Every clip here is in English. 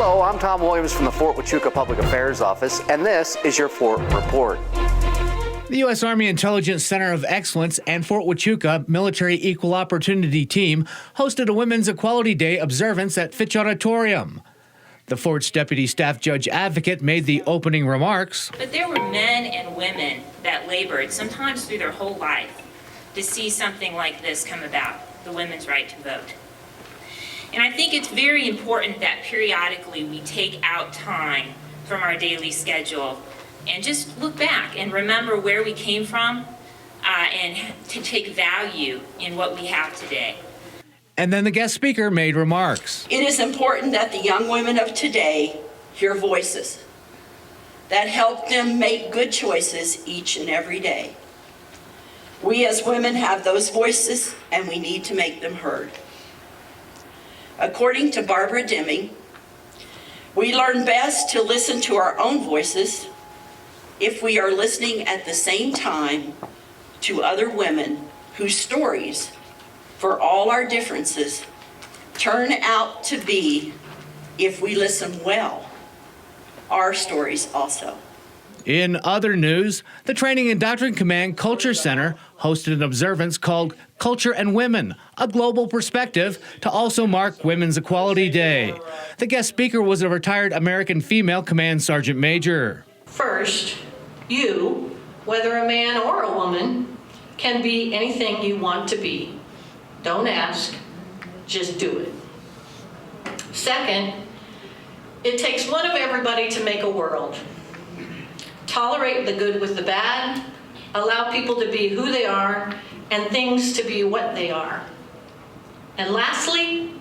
Hello, I'm Tom Williams from the Fort Huachuca Public Affairs Office, and this is your Fort Report. The U.S. Army Intelligence Center of Excellence and Fort Huachuca Military Equal Opportunity Team hosted a Women's Equality Day observance at Fitch Auditorium. The Fort's Deputy Staff Judge Advocate made the opening remarks. But there were men and women that labored, sometimes through their whole life, to see something like this come about, the women's right to vote. And I think it's very important that periodically we take out time from our daily schedule and just look back and remember where we came from and to take value in what we have today. And then the guest speaker made remarks. It is important that the young women of today hear voices that help them make good choices each and every day. We as women have those voices and we need to make them heard. According to Barbara Deming, we learn best to listen to our own voices if we are listening at the same time to other women whose stories, for all our differences, turn out to be, if we listen well, our stories also. In other news, the Training and Doctrine Command Culture Center hosted an observance called Culture and Women, a Global Perspective, to also mark Women's Equality Day. The guest speaker was a retired American female command sergeant major. First, you, whether a man or a woman, can be anything you want to be. Don't ask, just do it. Second, it takes one of everybody to make a world. Tolerate the good with the bad, allow people to be who they are, and things to be what they are. And lastly,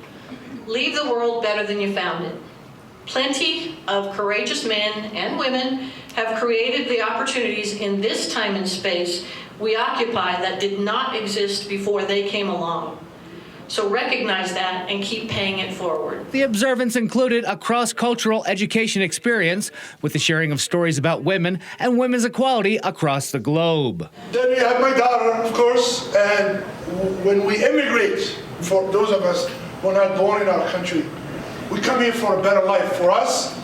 leave the world better than you found it. Plenty of courageous men and women have created the opportunities in this time and space we occupy that did not exist before they came along. So recognize that and keep paying it forward. The observance included a cross-cultural education experience with the sharing of stories about women and women's equality across the globe. Then we have my daughter, of course, and when we immigrate, for those of us who are not born in our country, we come here for a better life for us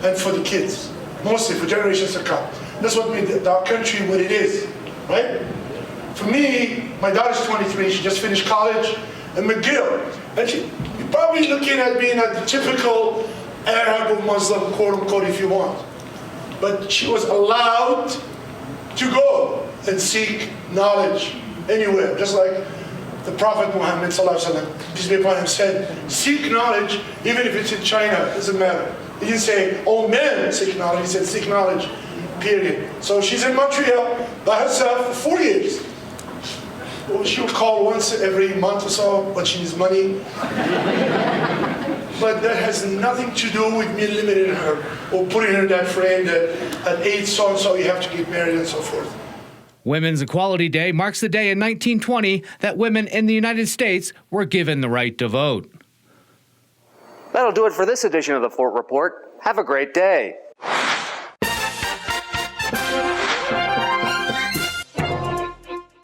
and for the kids, mostly for generations to come. That's what made our country what it is, right? For me, my daughter's 23, she just finished college in McGill, and you're probably looking at being a typical Arab or Muslim, quote unquote, if you want. But she was allowed to go and seek knowledge anywhere, just like the Prophet Muhammad ﷺ, peace be upon him, said, seek knowledge even if it's in China, it doesn't matter. He didn't say, all men seek knowledge, he said seek knowledge, period. So she's in Montreal by herself for 4 years. Well, she would call once every month or so when she needs money. But that has nothing to do with me limiting her or putting her in that frame that at age so-and-so you have to get married and so forth. Women's Equality Day marks the day in 1920 that women in the United States were given the right to vote. That'll do it for this edition of the Fort Report. Have a great day.